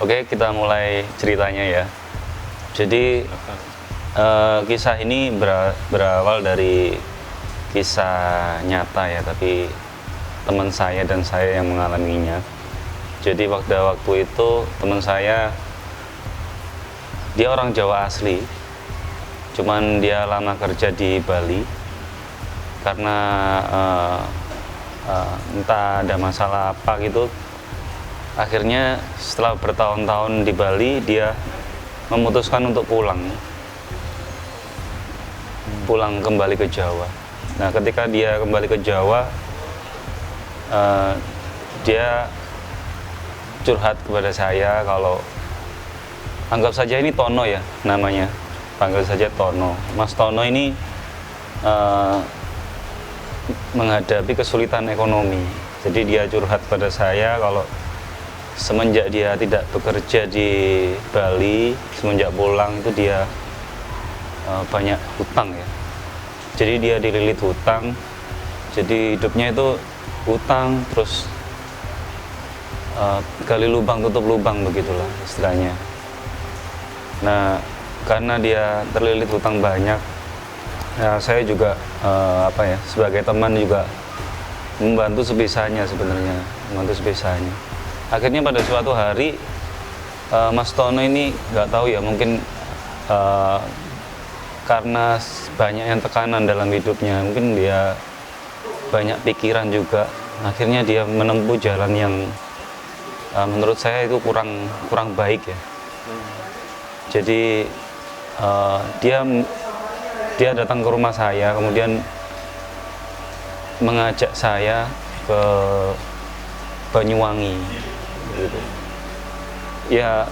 Oke, kita mulai ceritanya ya. Jadi kisah ini berawal dari kisah nyata ya, tapi teman saya dan saya yang mengalaminya. Jadi waktu itu teman saya, dia orang Jawa asli, cuman dia lama kerja di Bali karena entah ada masalah apa gitu. Akhirnya setelah bertahun-tahun di Bali, dia memutuskan untuk pulang kembali ke Jawa. Nah, ketika dia kembali ke Jawa, dia curhat kepada saya kalau anggap saja ini Tono ya namanya, panggil saja Tono. Mas Tono ini menghadapi kesulitan ekonomi. Jadi dia curhat pada saya kalau semenjak dia tidak bekerja di Bali, semenjak pulang itu dia banyak hutang ya. Jadi dia dililit hutang. Jadi hidupnya itu hutang, terus gali lubang tutup lubang, begitulah istilahnya. Nah, karena dia terlilit hutang banyak, ya saya juga sebagai teman juga membantu sebisanya sebenarnya, membantu sebisanya. Akhirnya pada suatu hari Mas Tono ini nggak tahu ya, mungkin karena banyak yang tekanan dalam hidupnya, mungkin dia banyak pikiran juga. Akhirnya dia menempuh jalan yang menurut saya itu kurang baik ya. Jadi dia datang ke rumah saya, kemudian mengajak saya ke Banyuwangi gitu. Ya,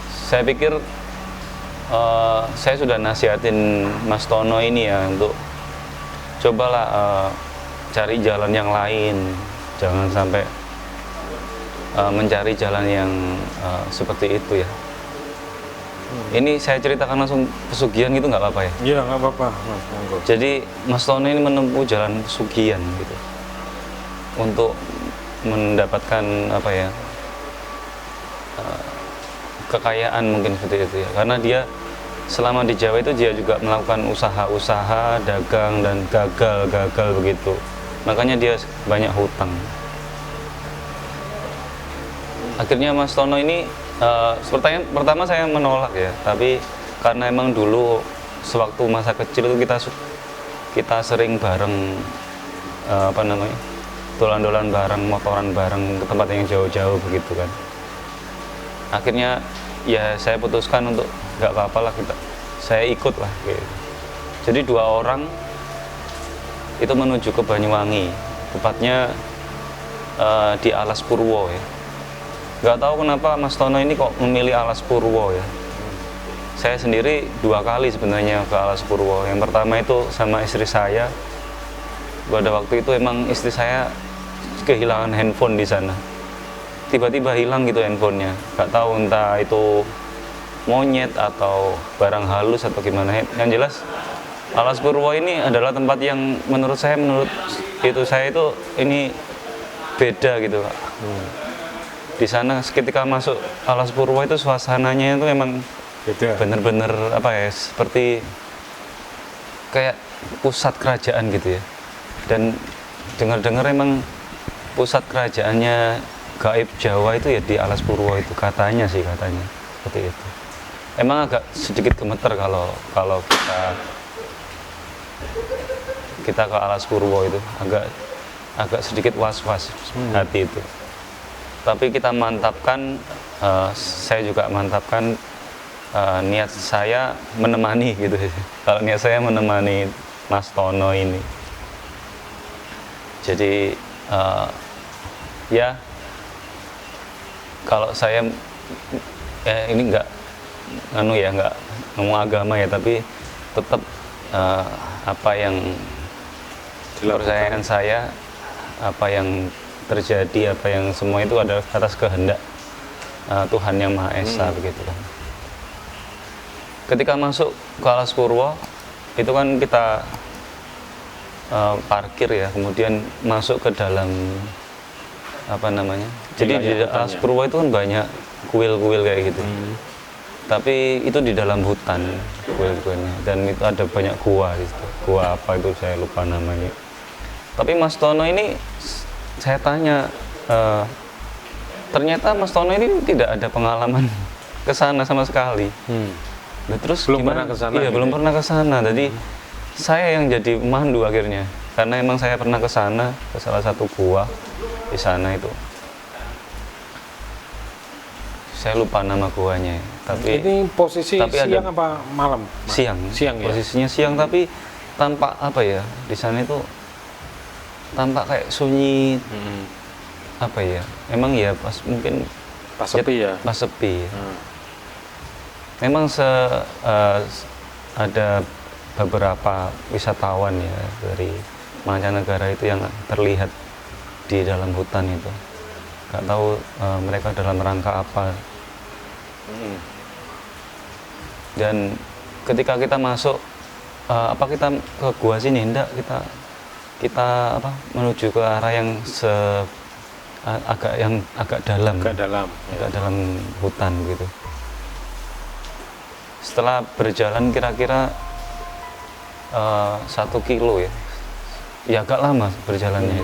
saya pikir saya sudah nasihatin Mas Tono ini ya untuk cobalah cari jalan yang lain, jangan sampai mencari jalan yang seperti itu ya. Ini saya ceritakan langsung pesugihan gitu, nggak apa-apa ya? Iya, nggak apa-apa, Mas. Jadi Mas Tono ini menempuh jalan pesugihan gitu untuk mendapatkan kekayaan, mungkin seperti itu ya. Karena dia selama di Jawa itu dia juga melakukan usaha-usaha dagang dan gagal begitu. Makanya dia banyak hutang. Akhirnya Mas Tono ini pertama saya menolak ya, tapi karena emang dulu sewaktu masa kecil itu kita sering bareng dolan-dolan bareng, motoran bareng ke tempat yang jauh-jauh begitu kan. Akhirnya ya saya putuskan untuk nggak apa-apa lah, saya ikut lah gitu. Jadi 2 orang itu menuju ke Banyuwangi, tepatnya di Alas Purwo ya. Nggak tahu kenapa Mas Tono ini kok memilih Alas Purwo ya. Saya sendiri 2 kali sebenarnya ke Alas Purwo. Yang pertama itu sama istri saya. Pada waktu itu emang istri saya kehilangan handphone di sana. Tiba-tiba hilang gitu handphonenya. Nggak tahu entah itu monyet atau barang halus atau gimana. Yang jelas Alas Purwo ini adalah tempat yang menurut saya itu ini beda gitu Pak. Di sana ketika masuk Alas Purwo itu suasananya itu emang bener-bener seperti kayak pusat kerajaan gitu ya. Dan dengar-dengar emang pusat kerajaannya gaib Jawa itu ya di Alas Purwo itu, katanya seperti itu. Emang agak sedikit gemeter kalau kita ke Alas Purwo itu, agak sedikit was-was hati itu. Tapi kita mantapkan, saya juga mantapkan niat saya menemani gitu. Kalau niat saya menemani Mas Tono ini. Jadi ya kalau saya ini nggak ngomong agama ya, tapi tetap apa yang kepercayaan saya, apa yang terjadi, apa yang semua itu adalah atas kehendak Tuhan Yang Maha Esa begitu kan. Ketika masuk ke Alas Purwo itu kan kita parkir ya, kemudian masuk ke dalam Jadi di Alas Purwo itu kan banyak kuil-kuil kayak gitu. Tapi itu di dalam hutan kuil-kuilnya, dan itu ada banyak gua di situ. Gua apa itu saya lupa namanya. Tapi Mas Tono ini saya tanya, ternyata Mas Tono ini tidak ada pengalaman ke sana sama sekali. Nah, terus belum gimana? pernah ke sana. Iya, belum pernah ke sana. Jadi saya yang jadi pemandu akhirnya. Karena emang saya pernah ke sana, ke salah satu gua di sana itu. Saya lupa nama guanya, tapi ini posisi siang apa malam? Siang. Siang ya. Posisinya siang, tapi tampak apa ya? Di sana itu tampak kayak sunyi. Apa ya? Emang ya pas mungkin pas sepi ya. Pas sepi. Memang ada beberapa wisatawan ya dari mancanegara itu yang terlihat di dalam hutan itu. Nggak tahu mereka dalam rangka apa. Dan ketika kita masuk, apa kita ke gua sini? Enggak, kita apa menuju ke arah yang agak dalam. Agak dalam hutan gitu. Setelah berjalan kira-kira 1 kilo ya agak lama berjalannya.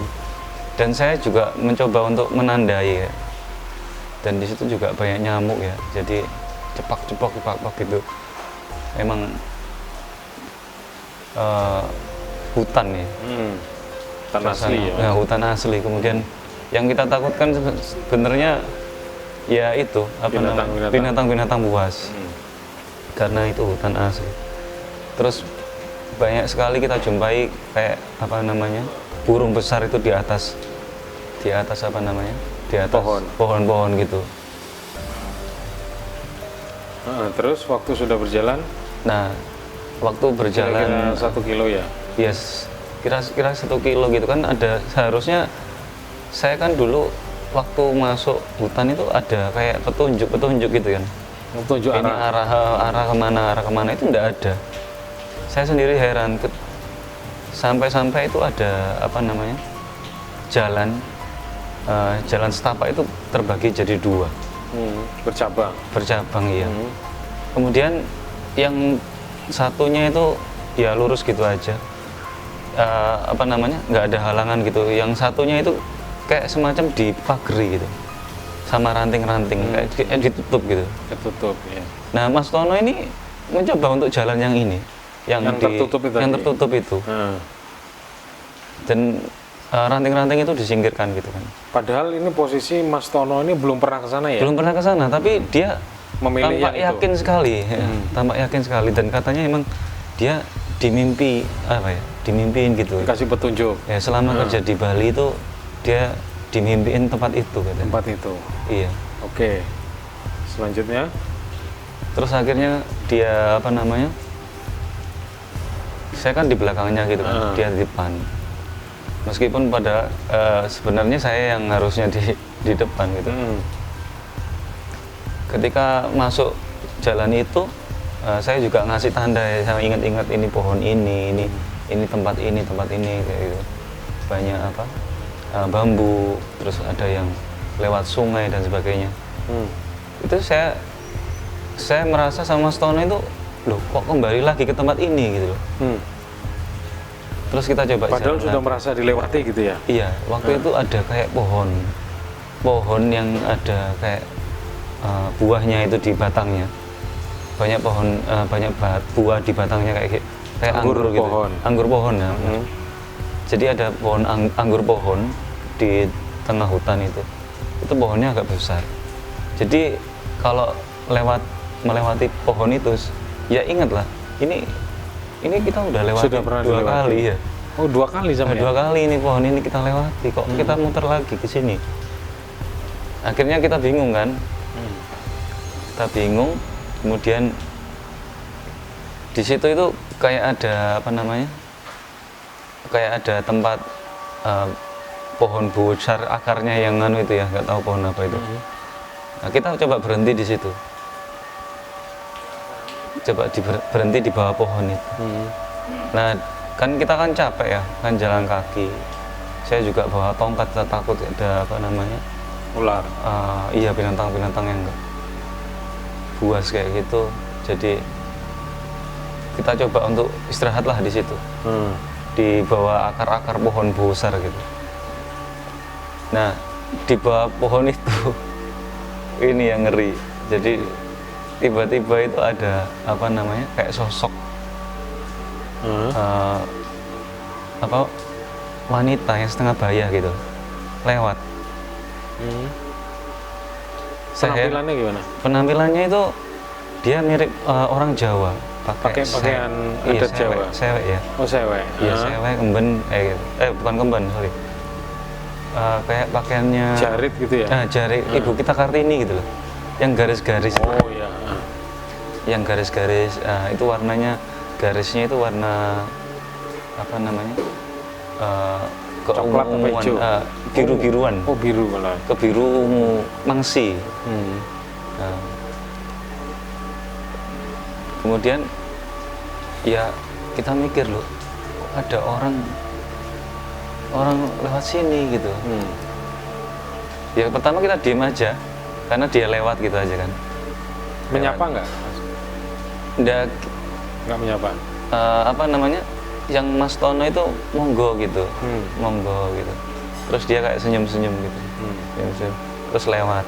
Dan saya juga mencoba untuk menandai ya. Dan di situ juga banyak nyamuk ya, jadi cepak gitu. Emang hutan ya. Hutan asli ya. Nah, hutan asli. Kemudian yang kita takutkan sebenarnya ya itu binatang-binatang buas. Karena itu hutan asli. Terus banyak sekali kita jumpai kayak apa namanya? Burung besar itu di atas apa namanya? Di atas pohon-pohon gitu. Terus waktu sudah berjalan? Nah, waktu berjalan kira-kira 1 kilo ya? Yes, kira-kira 1 kilo gitu kan. Ada seharusnya saya kan dulu waktu masuk hutan itu ada kayak petunjuk gitu kan. Petunjuk ini arah kemana itu enggak ada. Saya sendiri heran sampai itu ada apa namanya? Jalan setapak itu terbagi jadi 2. Bercabang iya. Kemudian yang satunya itu ya lurus gitu aja, apa namanya, nggak ada halangan gitu. Yang satunya itu kayak semacam dipagari gitu sama ranting-ranting, kayak ditutup gitu. Ya. Nah, Mas Tono ini mencoba untuk jalan yang ini, yang tertutup itu. Dan ranting-ranting itu disingkirkan gitu kan. Padahal ini posisi Mas Tono ini belum pernah ke sana ya? Belum pernah ke sana, tapi dia memilih tampak yakin sekali, tampak yakin sekali, dan katanya emang dia dimimpiin gitu. Dikasih petunjuk. Ya, selama kerja di Bali itu dia dimimpiin tempat itu katanya. Tempat itu. Iya. Oke. Selanjutnya? Terus akhirnya dia apa namanya? Saya kan di belakangnya gitu kan, dia di depan. Meskipun pada sebenarnya saya yang harusnya di depan gitu. Ketika masuk jalan itu, saya juga ngasih tanda ya, saya ingat-ingat ini pohon ini tempat ini kayak gitu. Banyak apa? Bambu, terus ada yang lewat sungai dan sebagainya. Itu saya merasa sama Mas Tono itu, loh kok kembali lagi ke tempat ini gitu loh. Terus kita coba padahal sudah merasa dilewati gitu ya? Iya, waktu itu ada kayak pohon yang ada kayak buahnya itu di batangnya. Banyak buah di batangnya kayak anggur gitu. Anggur pohon ya. Jadi ada pohon anggur pohon di tengah hutan itu. Itu pohonnya agak besar. Jadi kalau melewati pohon itu, ya ingatlah, ini kita udah lewati dua kali ya. Oh, 2 kali sama ya? 2 kali ini pohon ini kita lewati, kok kita muter lagi ke sini. Akhirnya kita bingung kan? Kita bingung, kemudian di situ itu kayak ada apa namanya? Kayak ada tempat pohon besar akarnya yang itu ya, nggak tahu pohon apa itu. Nah, kita coba berhenti di situ. Berhenti di bawah pohon itu. Nah, kan kita kan capek ya, kan jalan kaki. Saya juga bawa tongkat, takut ada apa namanya, Ular. Iya, binatang-binatang yang nggak buas kayak gitu. Jadi kita coba untuk istirahat lah di situ, di bawah akar-akar pohon besar gitu. Nah, di bawah pohon itu ini yang ngeri. Jadi tiba-tiba itu ada apa namanya, kayak sosok apa wanita yang setengah baya gitu lewat. Penampilannya gimana? Penampilannya itu dia mirip orang Jawa, Pakai pakaian iya, adat Jawa. sewek ya. Oh, cewek. Iya, sewek, kemben, gitu. Bukan kemben, sorry. Kayak pakaiannya Jarit gitu ya? Jarit Ibu kita Kartini gitu loh. Yang garis-garis. Oh iya. Yang garis-garis, itu warnanya, garisnya itu warna apa namanya? Coklat apa hijau? Biru-biruan. Oh, biru malah. Kebiru ungu mangsi. Nah, kemudian ya kita mikir loh, kok ada orang lewat sini gitu. Ya pertama kita diem aja karena dia lewat gitu aja kan. Menyapa nggak? Nggak menyapa. Apa namanya, yang Mas Tono itu monggo gitu, monggo gitu. Terus dia kayak senyum-senyum gitu, senyum-senyum. Terus lewat.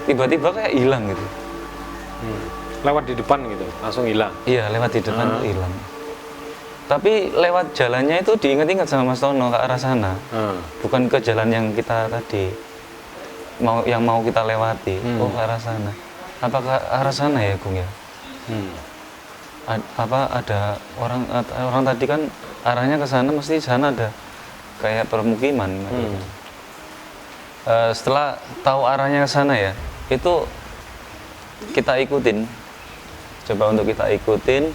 Tiba-tiba kayak hilang gitu. Lewat di depan gitu, langsung hilang. Iya, lewat di depan tuh hilang. Tapi lewat jalannya itu diingat-ingat sama Mas Tono ke arah sana, bukan ke jalan yang kita tadi mau kita lewati. Oh, ke arah sana. Apa ke arah sana ya, Gung ya? Apa ada orang tadi kan arahnya ke sana, mesti sana ada kayak permukiman. Setelah tahu arahnya ke sana ya, itu kita ikutin. Coba untuk kita ikutin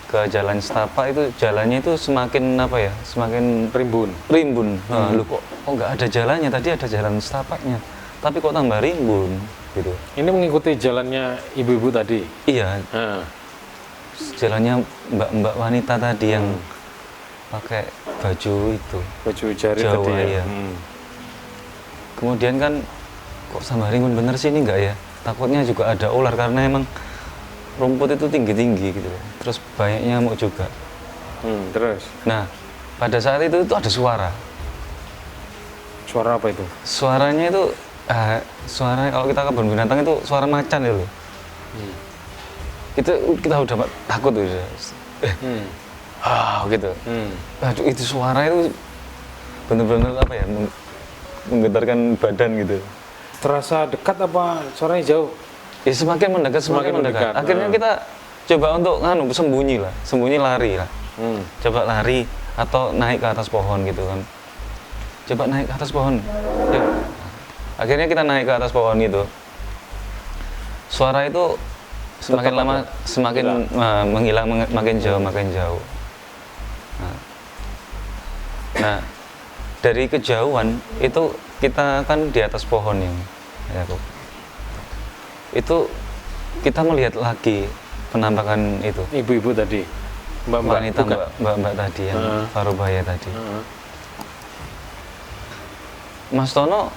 ke jalan setapak, itu jalannya itu semakin apa ya, semakin rimbun. Lu kok nggak ada jalannya, tadi ada jalan setapaknya, tapi kok tambah rimbun gitu. Ini mengikuti jalannya ibu-ibu tadi? Iya, jalannya mbak-mbak wanita tadi yang pakai baju itu, baju jarit Jawa, tadi ya? Iya. Kemudian kan kok tambah rimbun bener sih ini enggak ya, takutnya juga ada ular karena emang rumput itu tinggi-tinggi gitu, terus banyak nyamuk juga. Terus? Nah, pada saat itu ada suara. Suara apa itu? Suaranya itu, suara kalau kita kebun binatang itu suara macan itu. Itu kita udah takut tuh. Gitu. Aduh, itu suara itu bener-bener apa ya, menggetarkan badan gitu. Terasa dekat apa suaranya jauh? Ya semakin mendekat. Akhirnya kita coba untuk sembunyi lari lah. Coba lari atau naik ke atas pohon gitu kan. Coba naik ke atas pohon. Yuk. Akhirnya kita naik ke atas pohon itu. Suara itu semakin lama semakin menghilang, makin jauh. Nah, dari kejauhan itu kita kan di atas pohon yang ya, itu kita melihat lagi penampakan itu ibu-ibu tadi, mbak tadi yang parubaya tadi. Mas Tono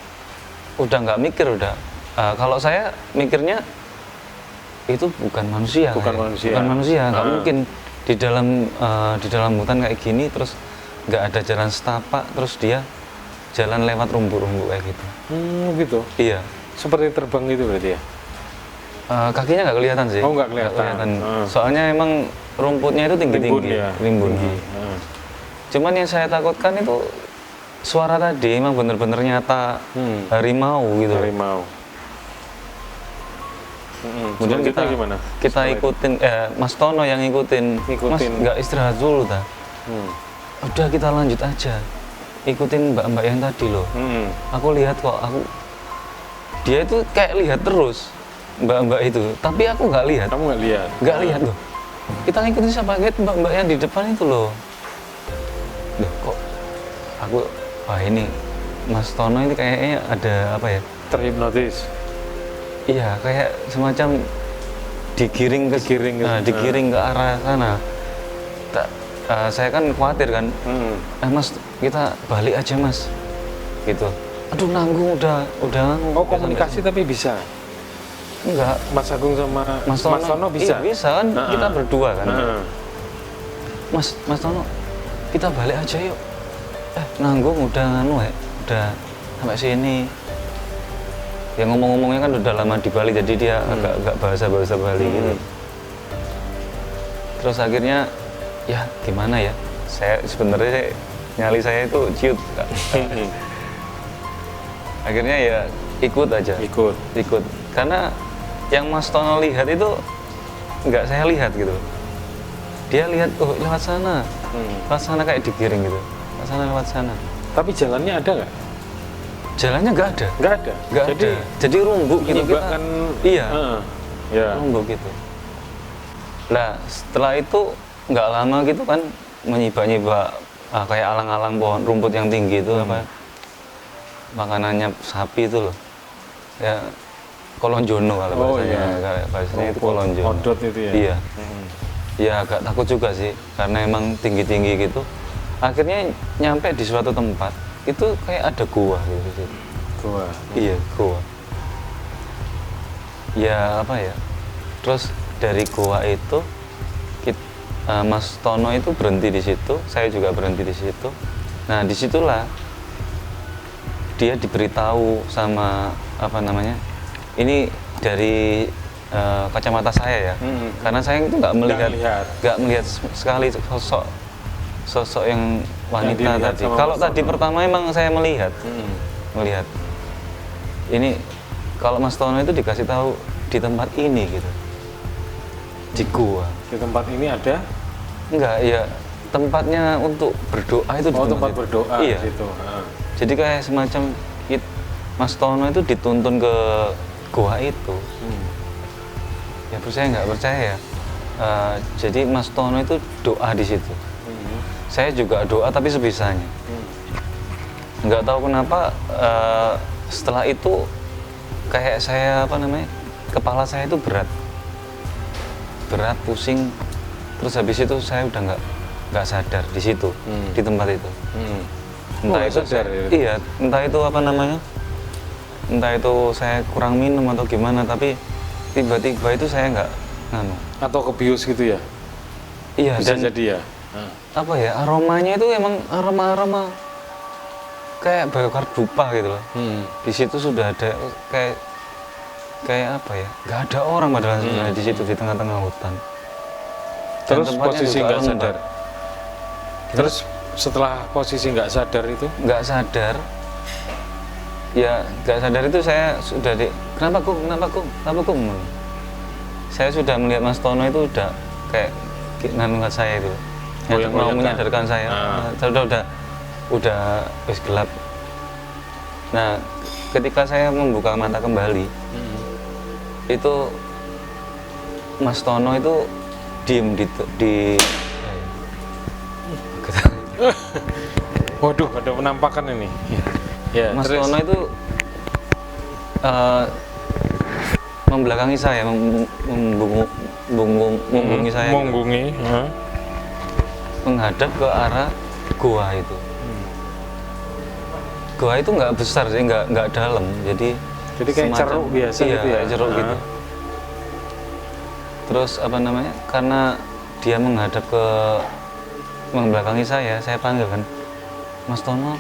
udah nggak mikir, kalau saya mikirnya itu bukan manusia, nggak mungkin di dalam hutan kayak gini terus nggak ada jalan setapak, terus dia jalan lewat rumbu-rumbu kayak gitu. Gitu? Iya. Seperti terbang gitu berarti ya? Kakinya nggak kelihatan sih. Oh, nggak kelihatan. Soalnya emang rumputnya itu tinggi-tinggi, rimbun. Cuman yang saya takutkan itu suara tadi emang bener-bener nyata, harimau gitu. Harimau. Kemudian kita ikutin, Mas Tono yang ikutin. Mas nggak istirahat dulu ta? Udah kita lanjut aja, ikutin mbak-mbak yang tadi loh. Aku lihat kok, dia itu kayak lihat terus mbak-mbak itu, tapi aku nggak lihat. Kamu nggak lihat? Nggak lihat loh. Kita ngikutin siapa, lihat mbak-mbak yang di depan itu loh. Loh kok wah ini Mas Tono ini kayaknya ada apa ya? Terhipnotis. Iya, kayak semacam digiring ke arah sana. Saya kan khawatir kan. Mas, kita balik aja Mas. Gitu. aduh nanggung udah Oh, komunikasi tapi bisa. enggak. Mas Agung sama Mas Tono bisa. Iya, bisa kan kita berdua kan. Mas Tono, kita balik aja yuk. Nanggung udah udah sampai sini. Ya ngomong-ngomongnya kan udah lama di Bali, jadi dia agak bahasa Bali gitu. Terus akhirnya ya gimana ya? Saya sebenarnya nyali saya itu ciut. Akhirnya ya ikut aja. Ikut. Karena yang Mas Tono lihat itu nggak saya lihat gitu. Dia lihat lewat sana. Lewat sana kayak digiring gitu. Lewat sana. Tapi jalannya ada nggak? Jalannya nggak ada. Jadi rumbuk gitu kita. Kan, iya. Ya. Rumbuk gitu. Nah setelah itu nggak lama gitu kan menyiba kayak alang-alang pohon rumput yang tinggi itu apa makanannya sapi itu loh. Ya kolonjono kalau bahasanya itu kolonjono. Odot itu ya. Iya. Ya agak takut juga sih karena emang tinggi-tinggi gitu. Akhirnya nyampe di suatu tempat itu kayak ada gua gitu. Gua. Iya, gua. Ya apa ya? Terus dari gua itu Mas Tono itu berhenti di situ, saya juga berhenti di situ. Nah, disitulah dia diberitahu sama apa namanya? Ini dari kacamata saya ya, karena saya itu nggak melihat sekali sosok yang wanita tadi. Kalau tadi pertama emang saya melihat. Ini kalau Mas Tono itu dikasih tahu di tempat ini gitu, di gua. Di tempat ini ada? Enggak, ya tempatnya untuk berdoa itu. Tempat berdoa iya. Gitu. Jadi kayak semacam Mas Tono itu dituntun ke gua itu. Ya saya nggak percaya. Jadi Mas Tono itu doa di situ. Saya juga doa tapi sebisanya. Nggak tahu kenapa setelah itu kayak saya kepala saya itu berat, pusing. Terus habis itu saya udah nggak sadar di situ, di tempat itu. Entah itu iya, entah itu entah itu saya kurang minum atau gimana, tapi tiba-tiba itu saya nggak atau kebius gitu ya. Iya. Bisa jadi ya. Apa ya, aromanya itu emang aroma kayak bakar dupa gitu loh. Di situ sudah ada kayak apa ya, nggak ada orang padahal sebenarnya di situ di tengah-tengah hutan. Terus posisi nggak sadar. Terus setelah posisi nggak sadar itu? Nggak sadar. Ya nggak sadar itu saya sudah kenapa kok? Saya sudah melihat Mas Tono itu udah kayak nganungan saya itu. Mau menyadarkan saya. Udah gelap. Nah, ketika saya membuka mata kembali, itu Mas Tono itu diem di Waduh, ada penampakan ini. Ya, Mas Tono itu membelakangi saya, membungkungi saya, menghadap ke arah gua itu. Gua itu nggak besar sih, nggak dalam, jadi kayak ceruk biasa gitu ya. Ceruk gitu. Terus karena dia menghadap ke membelakangi saya panggil kan, Mas Tono.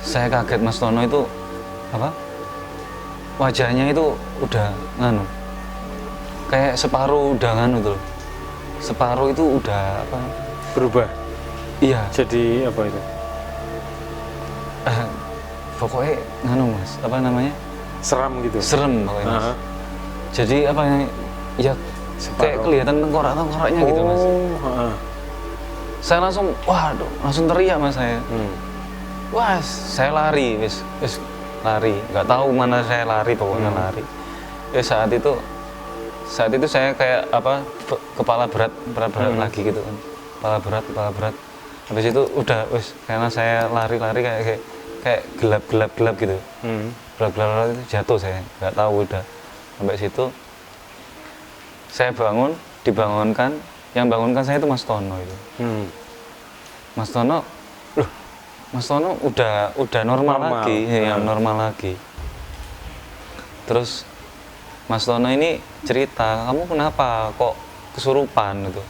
Saya kaget, Mas Tono itu wajahnya itu udah kayak separuh udah tuh. Separuh itu udah berubah. Iya. Jadi apa itu? Pokoknya Mas, seram gitu. Serem pokoknya Mas. Jadi ya kayak kelihatan tengkorak-tengkoraknya gitu Mas. Saya langsung teriak Mas saya. Wah, saya lari, wis lari. Nggak tahu mana saya lari, pokoknya lari. Saat itu saya kayak kepala berat lagi gitu kan. Kepala berat. Habis itu udah karena saya lari-lari kayak gelap gitu. Gelap itu jatuh saya, nggak tahu udah. Sampai situ saya dibangunkan. Yang bangunkan saya itu Mas Tono itu. Mas Tono, loh Mas Tono udah normal lagi, ya normal lagi. Terus Mas Tono ini cerita, kamu kenapa kok kesurupan gitu.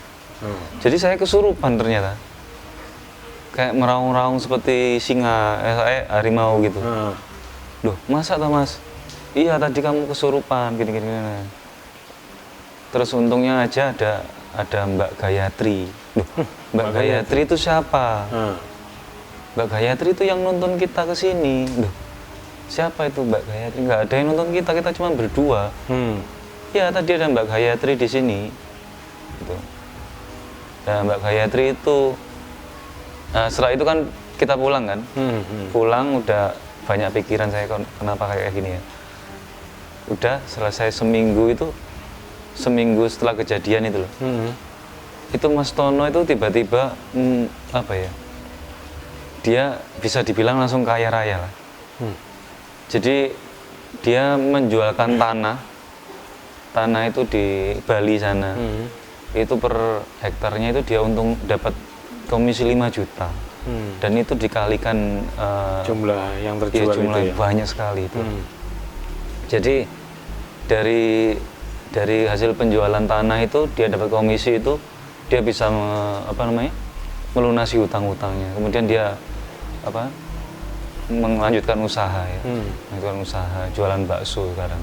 Jadi saya kesurupan ternyata. Kayak meraung-raung seperti singa, harimau gitu. Loh, masa toh Mas? Iya tadi kamu kesurupan, gini. Terus untungnya aja ada Mbak Gayatri. Loh, Mbak Gayatri itu siapa? Mbak Gayatri itu yang nonton kita ke sini. Loh, siapa itu Mbak Gayatri? Nggak ada yang nonton kita cuma berdua. Ya tadi ada Mbak Gayatri di sini. Gitu. Dan Mbak Gayatri itu, setelah itu kan kita pulang kan. Pulang udah banyak pikiran saya kenapa kayak gini ya. Udah selesai seminggu setelah kejadian itu loh. Itu Mas Tono itu tiba-tiba apa ya? Dia bisa dibilang langsung kaya raya lah. Jadi dia menjualkan tanah itu di Bali sana. Itu per hektarnya itu dia untung dapat komisi 5 juta. Dan itu dikalikan jumlah yang terjual jumlah itu ya? Banyak sekali itu. Jadi dari hasil penjualan tanah itu dia dapat komisi itu, dia bisa melunasi hutang-hutangnya. Kemudian dia melanjutkan usaha ya. Melanjutkan usaha jualan bakso sekarang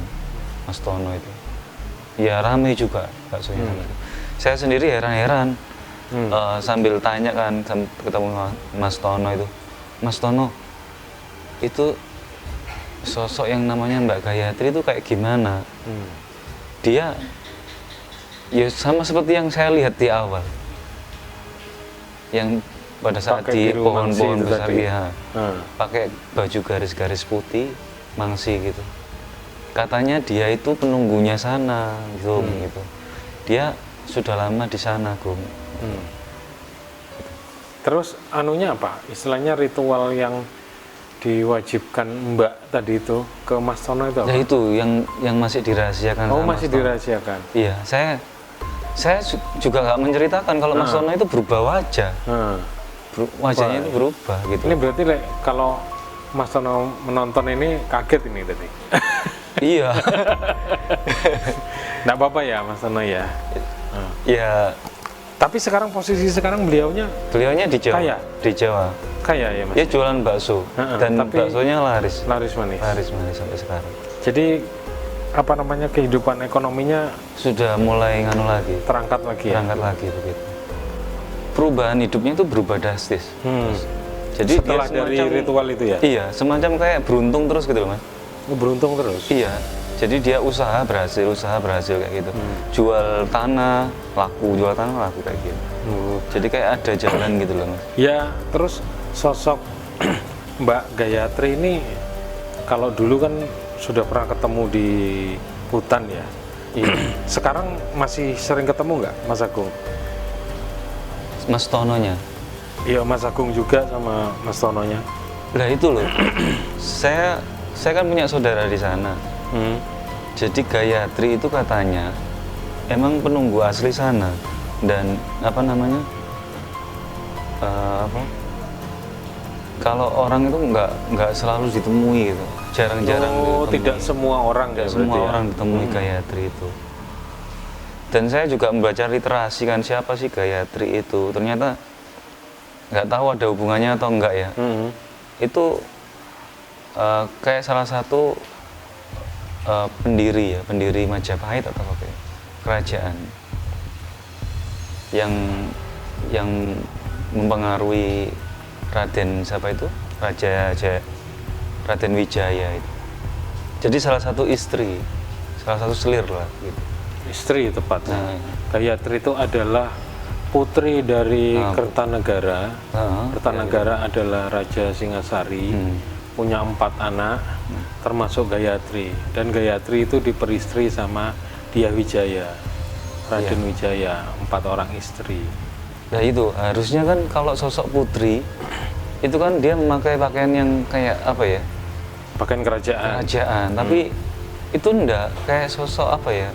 Mas Tono itu. Ya ramai juga baksonya. Saya sendiri heran-heran sambil tanya kan ketemu Mas Tono itu. Mas Tono itu sosok yang namanya Mbak Gayatri itu kayak gimana? Dia ya sama seperti yang saya lihat di awal. Yang pada saat di pohon-pohon besar ya, pakai baju garis-garis putih, mangsi gitu. Katanya dia itu penunggunya sana, gitu. Dia sudah lama di sana, Gum. Terus anunya apa? Istilahnya ritual yang diwajibkan Mbak tadi itu ke Mas Tono itu apa? Ya itu yang masih dirahasiakan. Oh, masih dirahasiakan. Iya, saya juga nggak menceritakan kalau Mas Tono itu berubah wajah. Wajahnya itu berubah gitu. Ini berarti kalau Mas Tono menonton ini kaget ini tadi. Iya. Nggak apa-apa ya Mas Tono ya. Ya. Tapi posisi sekarang beliaunya di Jawa. Kaya? Di Jawa. Kaya ya Mas? Dia jualan bakso dan baksonya laris. Laris manis. Laris manis sampai sekarang. Jadi kehidupan ekonominya sudah mulai terangkat lagi. Terangkat lagi begitu. Perubahan hidupnya itu berubah drastis. Jadi setelah dari ritual itu ya? Iya, semacam kayak beruntung terus gitu loh Mas. Beruntung terus? Iya, jadi dia usaha berhasil kayak gitu. Jual tanah laku kayak gitu. Jadi kayak ada jalan gitu loh Mas. Ya, terus sosok Mbak Gayatri ini kalau dulu kan sudah pernah ketemu di hutan ya? Iya. Sekarang masih sering ketemu nggak Mas Agung? Mas Tononya? Iya, Mas Agung juga sama Mas Tononya. Lah itu loh, saya kan punya saudara di sana. Jadi Gayatri itu katanya emang penunggu asli sana dan kalau orang itu nggak selalu ditemui gitu, jarang-jarang. Oh, tidak semua orang ditemui Gayatri itu. Dan saya juga membaca literasi kan siapa sih Gayatri itu. Ternyata nggak tahu ada hubungannya atau enggak ya. Itu kayak salah satu pendiri Majapahit atau apa ya, kerajaan yang mempengaruhi Raden siapa itu? Raden Wijaya itu. Jadi salah satu selir lah gitu. Istri tepatnya. Gayatri itu adalah putri dari Kertanegara. Kertanegara adalah Raja Singasari, punya 4 anak, termasuk Gayatri. Dan Gayatri itu diperistri sama Dyah Wijaya, Raden Wijaya, 4 orang istri. Nah itu harusnya kan kalau sosok putri itu kan dia memakai pakaian yang kayak apa ya? Pakaian kerajaan. Tapi itu enggak kayak sosok apa ya?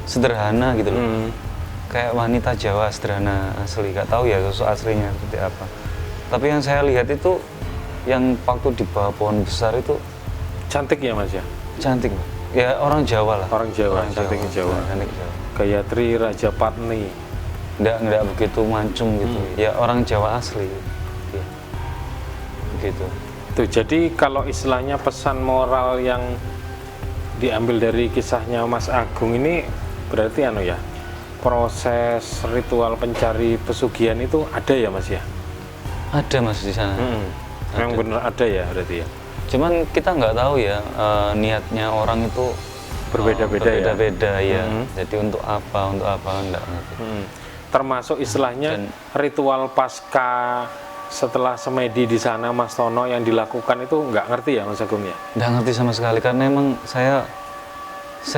Sederhana gitu loh. Kayak wanita Jawa sederhana asli, gak tahu ya sosok aslinya seperti apa. Tapi yang saya lihat itu yang waktu di bawah pohon besar itu Cantik ya Mas ya? cantik, Pak. Ya orang Jawa lah. Orang Jawa, cantiknya Jawa. Cantik Jawa. Gayatri Raja Patni. Nggak begitu mancung gitu. Ya orang Jawa asli. Ya. Begitu. Tuh, jadi kalau istilahnya pesan moral yang diambil dari kisahnya Mas Agung ini berarti ya, proses ritual pencari pesugihan itu ada ya Mas ya? Ada Mas di sana. Yang benar ada ya berarti ya? Cuman kita nggak tahu ya niatnya orang itu Berbeda-beda ya. Jadi untuk apa nggak ngerti. Termasuk istilahnya ritual pasca setelah semedi di sana Mas Tono yang dilakukan itu nggak ngerti ya Mas Agung ya? Nggak ngerti sama sekali karena emang saya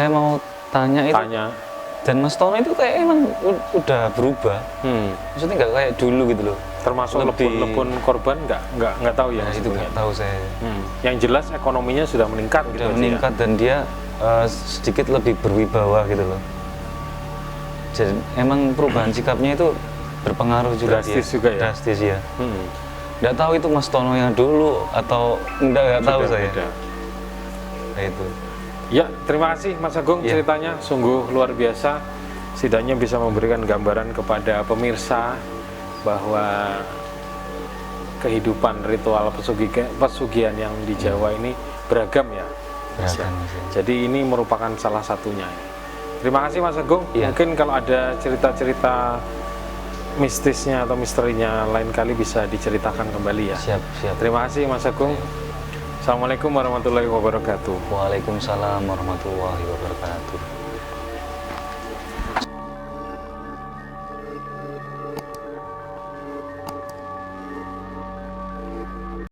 mau tanya itu. Dan Mas Tono itu kayak emang udah berubah. Maksudnya nggak kayak dulu gitu loh. Termasuk lebih korban nggak tahu ya? Nah, itu nggak tahu saya. Yang jelas ekonominya sudah meningkat. Sudah gitu meningkat dan dia sedikit lebih berwibawa gitu loh. Jadi emang perubahan sikapnya itu berpengaruh juga. Drastis juga ya? Drastis ya. Nggak tahu itu Mas Tono yang dulu atau nggak tahu saya. Nah, itu. Ya, terima kasih Mas Agung ceritanya sungguh luar biasa. Setidaknya bisa memberikan gambaran kepada pemirsa bahwa kehidupan ritual pesugihan yang di Jawa ini beragam ya. Beragam. Jadi ini merupakan salah satunya. Terima kasih Mas Agung. Mungkin kalau ada cerita-cerita mistisnya atau misterinya lain kali bisa diceritakan kembali ya. Siap. Terima kasih Mas Agung. Assalamualaikum warahmatullahi wabarakatuh. Waalaikumsalam warahmatullahi wabarakatuh.